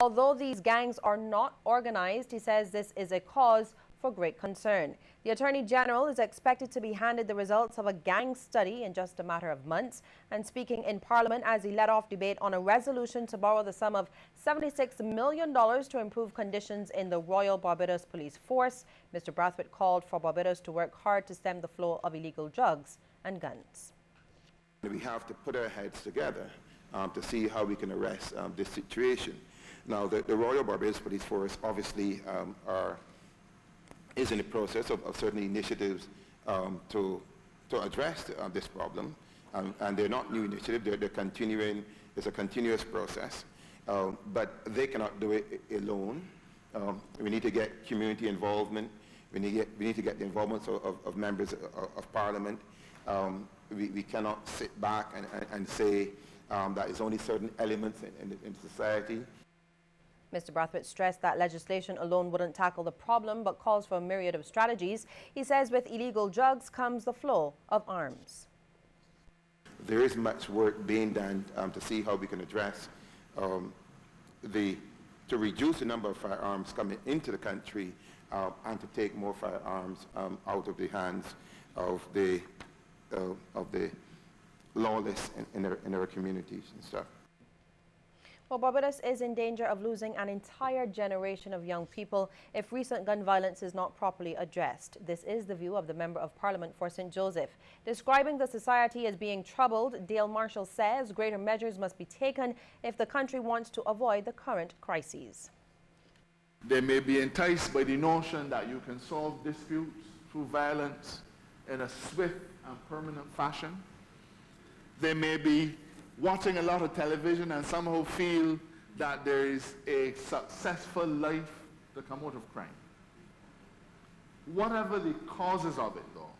Although these gangs are not organized, he says this is a cause for great concern. The Attorney General is expected to be handed the results of a gang study in just a matter of months. And speaking in Parliament as he led off debate on a resolution to borrow the sum of $76 million to improve conditions in the Royal Barbados Police Force, Mr. Brathwaite called for Barbados to work hard to stem the flow of illegal drugs and guns. We have to put our heads together to see how we can arrest this situation. Now, the Royal Barbados Police Force obviously is in the process of certain initiatives to address this problem, and they're not new initiatives. They're continuing. It's a continuous process, but they cannot do it alone. We need to get community involvement. We need to get the involvement of members of Parliament. We cannot sit back and say that it's only certain elements in society. Mr. Brathwaite stressed that legislation alone wouldn't tackle the problem, but calls for a myriad of strategies. He says with illegal drugs comes the flow of arms. There is much work being done to see how we can address to reduce the number of firearms coming into the country and to take more firearms out of the hands of the lawless in our communities and stuff. Well, Barbados is in danger of losing an entire generation of young people if recent gun violence is not properly addressed. This is the view of the Member of Parliament for St. Joseph. Describing the society as being troubled, Dale Marshall says greater measures must be taken if the country wants to avoid the current crises. They may be enticed by the notion that you can solve disputes through violence in a swift and permanent fashion. They may be watching a lot of television and somehow feel that there is a successful life to come out of crime. Whatever the causes of it, though,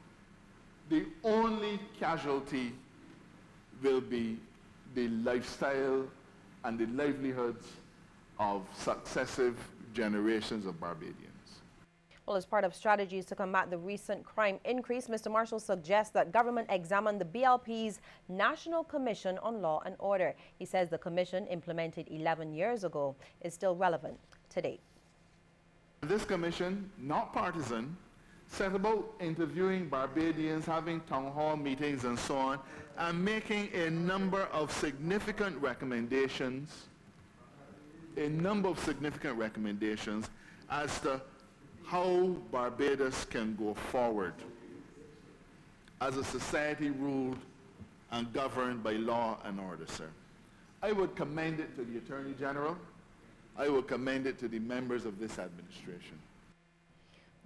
the only casualty will be the lifestyle and the livelihoods of successive generations of Barbadians. Well, as part of strategies to combat the recent crime increase, Mr. Marshall suggests that government examine the BLP's National Commission on Law and Order. He says the commission, implemented 11 years ago, is still relevant today. This commission, not partisan, set about interviewing Barbadians, having town hall meetings and so on, and making a number of significant recommendations, as to how Barbados can go forward as a society ruled and governed by law and order, sir. I would commend it to the Attorney General. I would commend it to the members of this administration.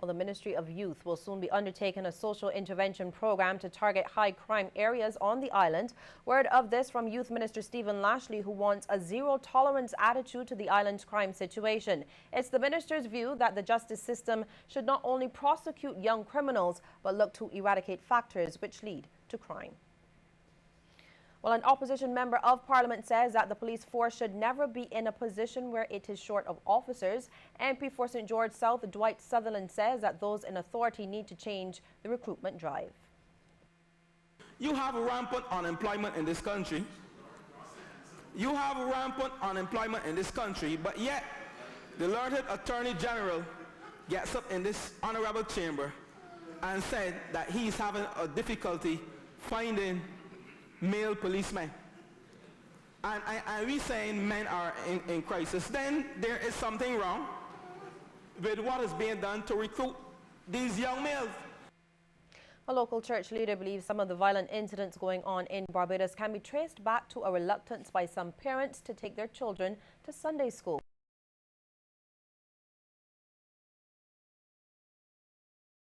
Well, the Ministry of Youth will soon be undertaking a social intervention program to target high crime areas on the island. Word of this from Youth Minister Stephen Lashley, who wants a zero-tolerance attitude to the island's crime situation. It's the minister's view that the justice system should not only prosecute young criminals, but look to eradicate factors which lead to crime. Well, an opposition member of Parliament says that the police force should never be in a position where it is short of officers. MP for St. George South, Dwight Sutherland, says that those in authority need to change the recruitment drive. You have rampant unemployment in this country. But yet the Lord Attorney General gets up in this honorable chamber and said that he's having a difficulty finding male policemen. And we saying men are in crisis. Then there is something wrong with what is being done to recruit these young males. A local church leader believes some of the violent incidents going on in Barbados can be traced back to a reluctance by some parents to take their children to Sunday school.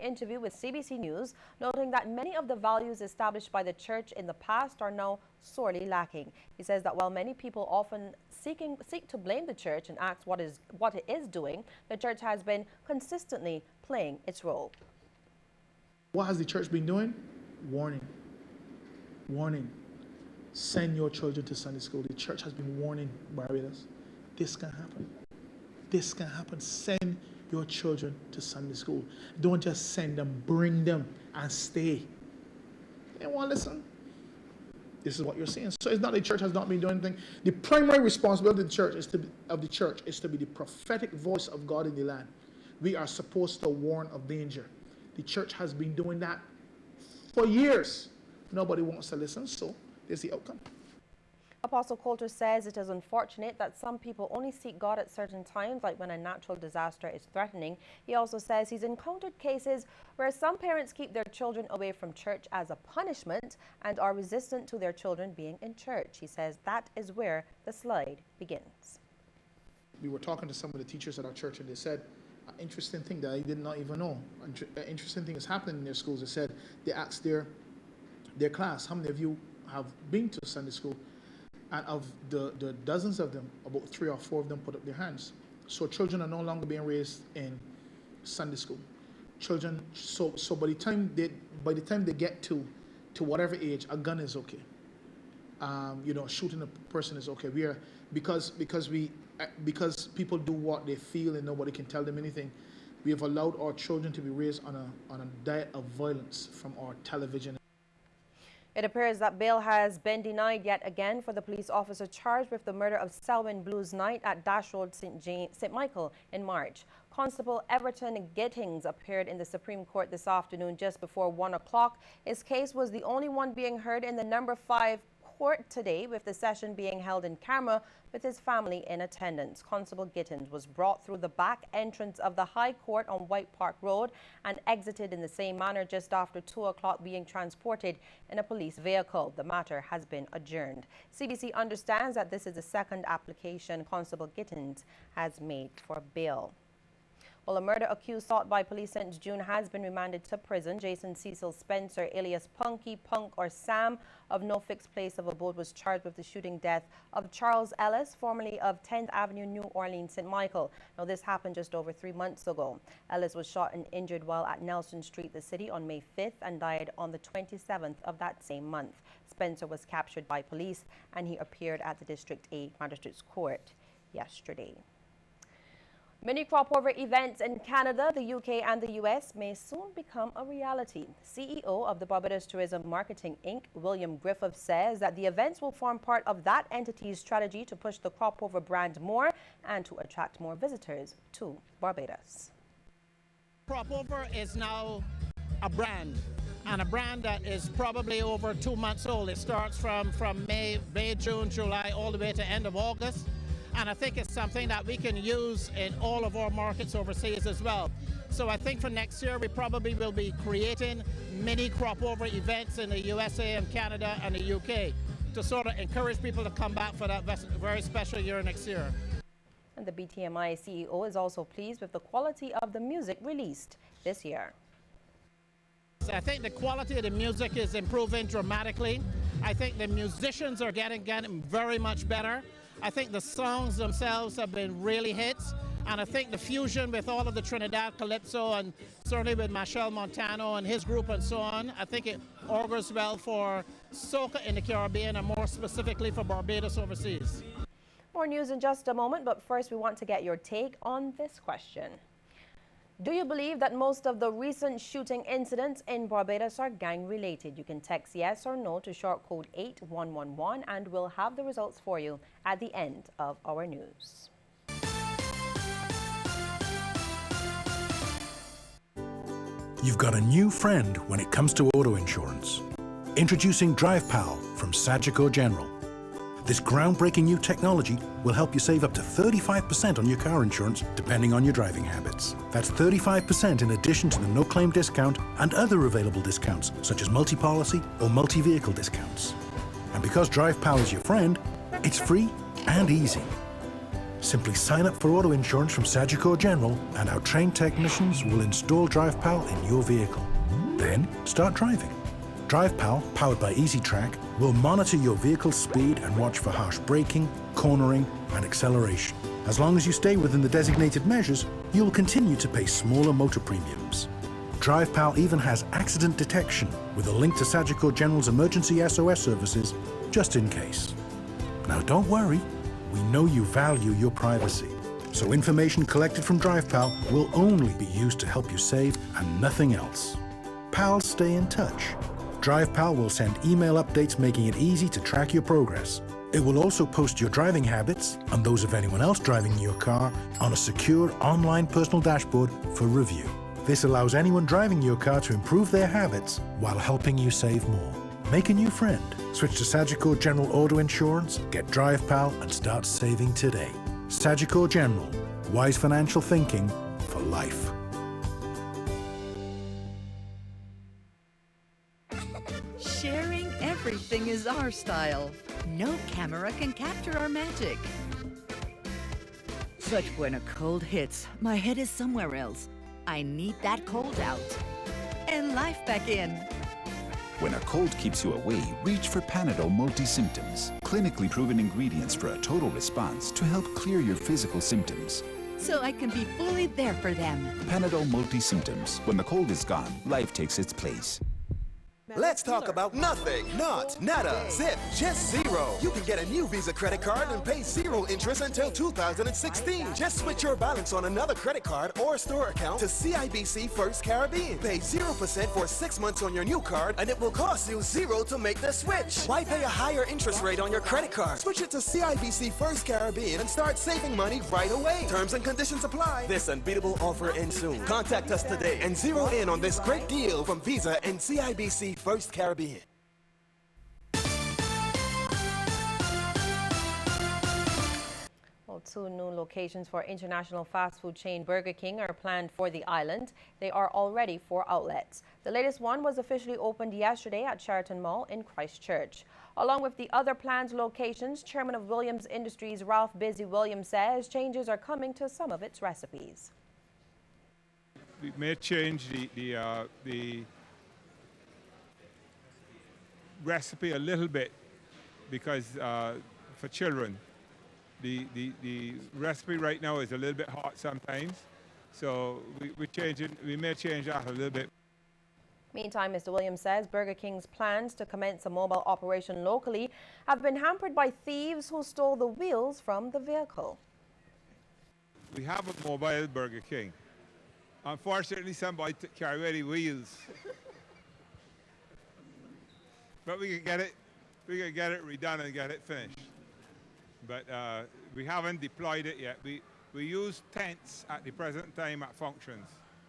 Interview with CBC News, noting that many of the values established by the church in the past are now sorely lacking. He says that while many people often seek to blame the church and ask what it is doing, the church has been consistently playing its role. What has the church been doing? Warning. Warning. Send your children to Sunday school. The church has been warning Barbados. This can happen. This can happen. Send your children to Sunday school. Don't just send them, bring them and stay. They won't listen. This is what you're seeing. So it's not the church has not been doing anything. The primary responsibility of the church is to be the prophetic voice of God in the land. We are supposed to warn of danger. The church has been doing that for years. Nobody wants to listen, so there's the outcome. Apostle Coulter says it is unfortunate that some people only seek God at certain times, like when a natural disaster is threatening. He also says he's encountered cases where some parents keep their children away from church as a punishment and are resistant to their children being in church. He says that is where the slide begins. We were talking to some of the teachers at our church, and they said an interesting thing that I did not even know. An interesting thing is happening in their schools. They said they asked their class, how many of you have been to Sunday school? And of the dozens of them, about 3 or 4 of them put up their hands. So children are no longer being raised in Sunday school. Children, so by the time they get to whatever age, a gun is okay. Shooting a person is okay. Because people do what they feel and nobody can tell them anything. We have allowed our children to be raised on a diet of violence from our television. It appears that bail has been denied yet again for the police officer charged with the murder of Selwyn Blues Knight at Dash Road, St. Michael in March. Constable Everton Gittings appeared in the Supreme Court this afternoon just before 1 o'clock. His case was the only one being heard in the number 5 court today, with the session being held in camera with his family in attendance. Constable Gittins was brought through the back entrance of the High Court on White Park Road and exited in the same manner just after 2 o'clock, being transported in a police vehicle. The matter has been adjourned. CBC understands that this is the second application Constable Gittins has made for bail. Well, a murder accused sought by police since June has been remanded to prison. Jason Cecil Spencer, alias Punky, Punk, or Sam, of no fixed place of abode, was charged with the shooting death of Charles Ellis, formerly of 10th Avenue, New Orleans, St. Michael. Now, this happened just over 3 months ago. Ellis was shot and injured while at Nelson Street, the city, on May 5th and died on the 27th of that same month. Spencer was captured by police and he appeared at the District 8 Magistrates Court yesterday. Many crop-over events in Canada, the UK and the US may soon become a reality. CEO of the Barbados Tourism Marketing Inc., William Griffith, says that the events will form part of that entity's strategy to push the crop-over brand more and to attract more visitors to Barbados. Crop-over is now a brand, and a brand that is probably over 2 months old. It starts from May, June, July, all the way to end of August. And I think it's something that we can use in all of our markets overseas as well. So I think for next year, we probably will be creating mini crop-over events in the USA and Canada and the UK to sort of encourage people to come back for that very special year next year. And the BTMI CEO is also pleased with the quality of the music released this year. I think the quality of the music is improving dramatically. I think the musicians are getting very much better. I think the songs themselves have been really hits, and I think the fusion with all of the Trinidad Calypso and certainly with Machel Montano and his group and so on, I think it augurs well for soca in the Caribbean and more specifically for Barbados overseas. More news in just a moment, but first we want to get your take on this question. Do you believe that most of the recent shooting incidents in Barbados are gang-related? You can text yes or no to short code 8111 and we'll have the results for you at the end of our news. You've got a new friend when it comes to auto insurance. Introducing DrivePal from Sagicor General. This groundbreaking new technology will help you save up to 35% on your car insurance, depending on your driving habits. That's 35% in addition to the no-claim discount and other available discounts, such as multi-policy or multi-vehicle discounts. And because DrivePal is your friend, it's free and easy. Simply sign up for auto insurance from Sagicor General and our trained technicians will install DrivePal in your vehicle. Then start driving. DrivePal, powered by EasyTrack, will monitor your vehicle's speed and watch for harsh braking, cornering and acceleration. As long as you stay within the designated measures, you will continue to pay smaller motor premiums. DrivePal even has accident detection with a link to Sagicor General's emergency SOS services, just in case. Now don't worry, we know you value your privacy. So information collected from DrivePal will only be used to help you save and nothing else. Pals stay in touch. DrivePal will send email updates making it easy to track your progress. It will also post your driving habits and those of anyone else driving your car on a secure online personal dashboard for review. This allows anyone driving your car to improve their habits while helping you save more. Make a new friend. Switch to Sagicor General Auto Insurance, get DrivePal and start saving today. Sagicor General, wise financial thinking for life. Sharing everything is our style. No camera can capture our magic. But when a cold hits, my head is somewhere else. I need that cold out and life back in. When a cold keeps you away, reach for Panadol Multi-Symptoms. Clinically proven ingredients for a total response to help clear your physical symptoms. So I can be fully there for them. Panadol Multi-Symptoms. When the cold is gone, life takes its place. Let's talk about nothing, not, nada, zip, just zero. You can get a new Visa credit card and pay zero interest until 2016. Just switch your balance on another credit card or store account to CIBC First Caribbean. Pay 0% for 6 months on your new card and it will cost you zero to make the switch. Why pay a higher interest rate on your credit card? Switch it to CIBC First Caribbean and start saving money right away. Terms and conditions apply. This unbeatable offer ends soon. Contact us today and zero in on this great deal from Visa and CIBC First Caribbean. Well, 2 new locations for international fast food chain Burger King are planned for the island. They are already 4 outlets. The latest one was officially opened yesterday at Sheraton Mall in Christchurch. Along with the other planned locations, Chairman of Williams Industries Ralph Busy Williams says changes are coming to some of its recipes. We may change the recipe a little bit because for children the recipe right now is a little bit hot sometimes, so we may change that a little bit. Meantime, Mr. Williams says Burger King's plans to commence a mobile operation locally have been hampered by thieves who stole the wheels from the vehicle. We have a mobile Burger King. Unfortunately, somebody carried away the wheels. But we can get it redone and get it finished. But we haven't deployed it yet. We use tents at the present time at functions,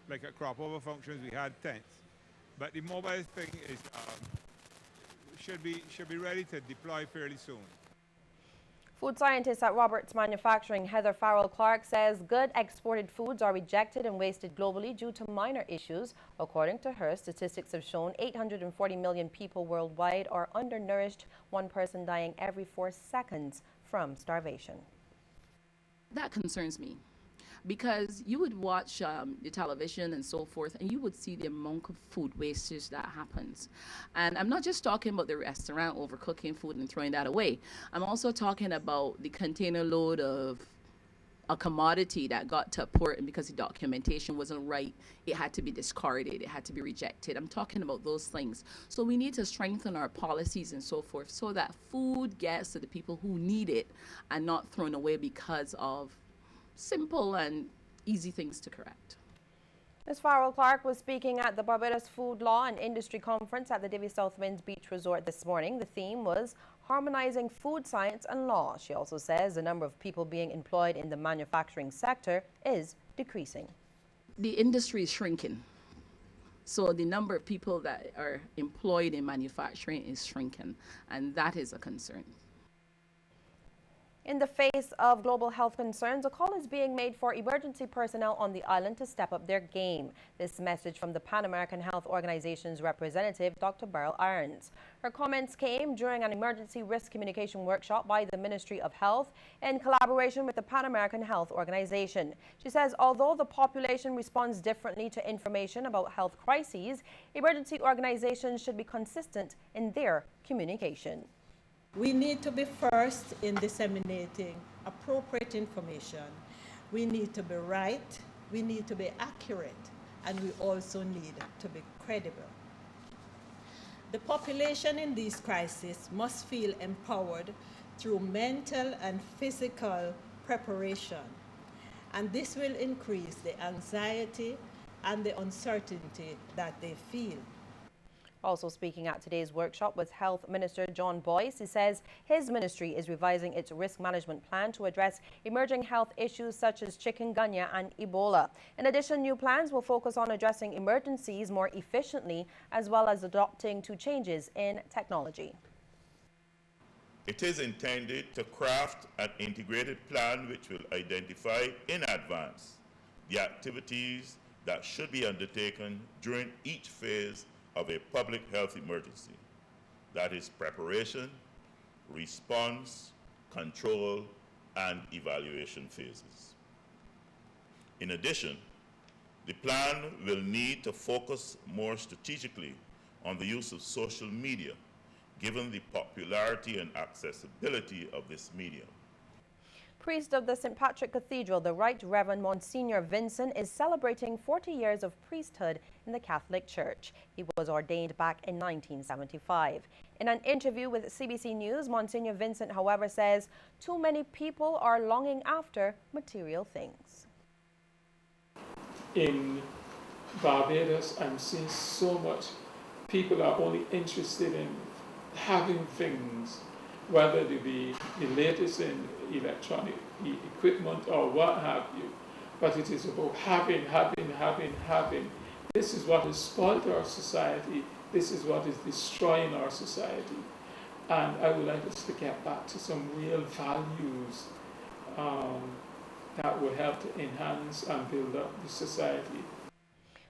like at crop over functions. We had tents, but the mobile thing is should be ready to deploy fairly soon. Food scientist at Roberts Manufacturing, Heather Farrell-Clark, says good exported foods are rejected and wasted globally due to minor issues. According to her, statistics have shown 840 million people worldwide are undernourished, 1 person dying every 4 seconds from starvation. That concerns me, because you would watch the television and so forth, and you would see the amount of food wastage that happens. And I'm not just talking about the restaurant overcooking food and throwing that away. I'm also talking about the container load of a commodity that got to a port, and because the documentation wasn't right, it had to be discarded, it had to be rejected. I'm talking about those things. So we need to strengthen our policies and so forth so that food gets to the people who need it and not thrown away because of simple and easy things to correct. Ms. Farrell-Clark was speaking at the Barbados Food Law and Industry Conference at the Divi South Winds Beach Resort this morning. The theme was harmonizing food science and law. She also says the number of people being employed in the manufacturing sector is decreasing. The industry is shrinking. So the number of people that are employed in manufacturing is shrinking, and that is a concern. In the face of global health concerns, a call is being made for emergency personnel on the island to step up their game. This message from the Pan American Health Organization's representative, Dr. Beryl Irons. Her comments came during an emergency risk communication workshop by the Ministry of Health in collaboration with the Pan American Health Organization. She says although the population responds differently to information about health crises, emergency organizations should be consistent in their communication. We need to be first in disseminating appropriate information. We need to be right, we need to be accurate, and we also need to be credible. The population in these crises must feel empowered through mental and physical preparation, and this will increase the anxiety and the uncertainty that they feel. Also speaking at today's workshop was Health Minister John Boyce. He says his ministry is revising its risk management plan to address emerging health issues such as chikungunya and Ebola. In addition, new plans will focus on addressing emergencies more efficiently as well as adopting to changes in technology. It is intended to craft an integrated plan which will identify in advance the activities that should be undertaken during each phase of a public health emergency. That is preparation, response, control, and evaluation phases. In addition, the plan will need to focus more strategically on the use of social media, given the popularity and accessibility of this medium. Priest of the St. Patrick Cathedral, the Right Reverend Monsignor Vincent, is celebrating 40 years of priesthood in the Catholic Church. He was ordained back in 1975. In an interview with CBC News, Monsignor Vincent, however, says too many people are longing after material things. In Barbados, I'm seeing so much people are only interested in having things, whether they be the latest in electronic equipment or what have you. But it is about having. This is what has spoiled our society. This is what is destroying our society. And I would like us to get back to some real values that will help to enhance and build up the society.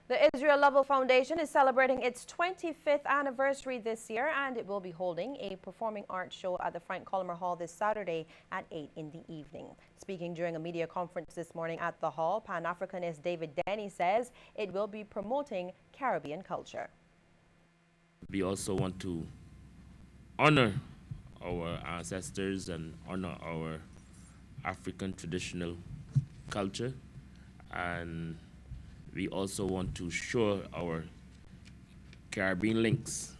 The Israel Lovell Foundation is celebrating its 25th anniversary this year, and it will be holding a performing arts show at the Frank Collmer Hall this Saturday at 8 in the evening. Speaking during a media conference this morning at the hall, Pan-Africanist David Denny says it will be promoting Caribbean culture. We also want to honor our ancestors and honor our African traditional culture, and we also want to show our Caribbean links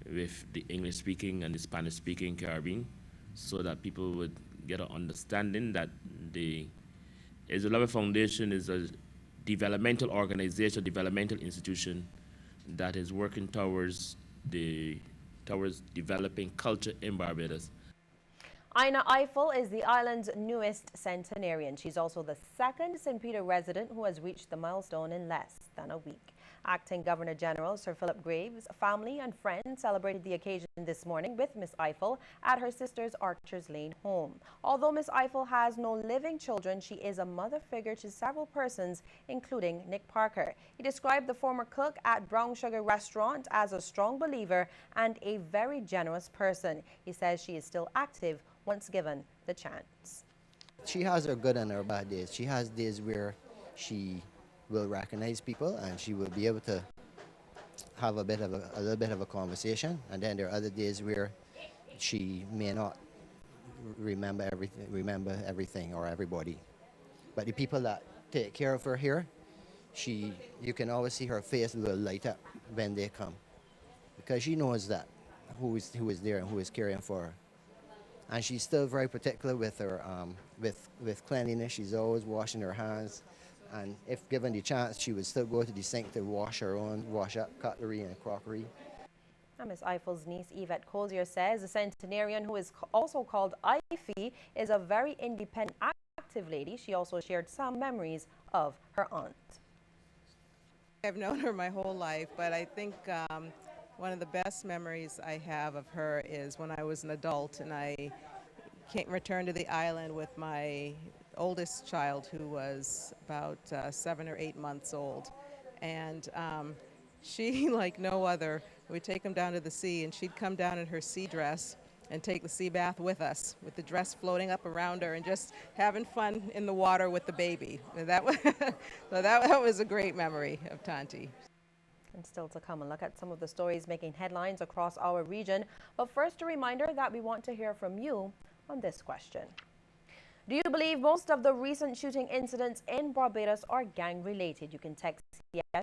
with the English-speaking and the Spanish-speaking Caribbean, so that people would get an understanding that the Israel Lovell Foundation is a developmental organization, developmental institution that is working towards developing culture in Barbados. Ina Eiffel is the island's newest centenarian. She's also the second St. Peter resident who has reached the milestone in less than a week. Acting Governor General Sir Philip Graves, family and friends celebrated the occasion this morning with Miss Eiffel at her sister's Archers Lane home. Although Miss Eiffel has no living children, she is a mother figure to several persons, including Nick Parker. He described the former cook at Brown Sugar Restaurant as a strong believer and a very generous person. He says she is still active once given the chance. She has her good and her bad days. She has days where she will recognize people and she will be able to have a little bit of a conversation, and then there are other days where she may not remember everything or everybody. But the people that take care of her here, you can always see her face will light up when they come, because she knows that who is there and who is caring for her. And she's still very particular with her with cleanliness. She's always washing her hands, and if given the chance, she would still go to the sink to wash up cutlery and crockery. And Ms. Eiffel's niece Yvette Collier says the centenarian, who is also called Ify, is a very independent, active lady. She also shared some memories of her aunt. I've known her my whole life, but I think one of the best memories I have of her is when I was an adult and I returned to the island with my oldest child, who was about 7 or 8 months old. And she, like no other, would take him down to the sea, and she'd come down in her sea dress and take the sea bath with us, with the dress floating up around her and just having fun in the water with the baby. And that was a great memory of Tanti. And still to come, and look at some of the stories making headlines across our region. But first, a reminder that we want to hear from you on this question. Do you believe most of the recent shooting incidents in Barbados are gang-related? You can text yes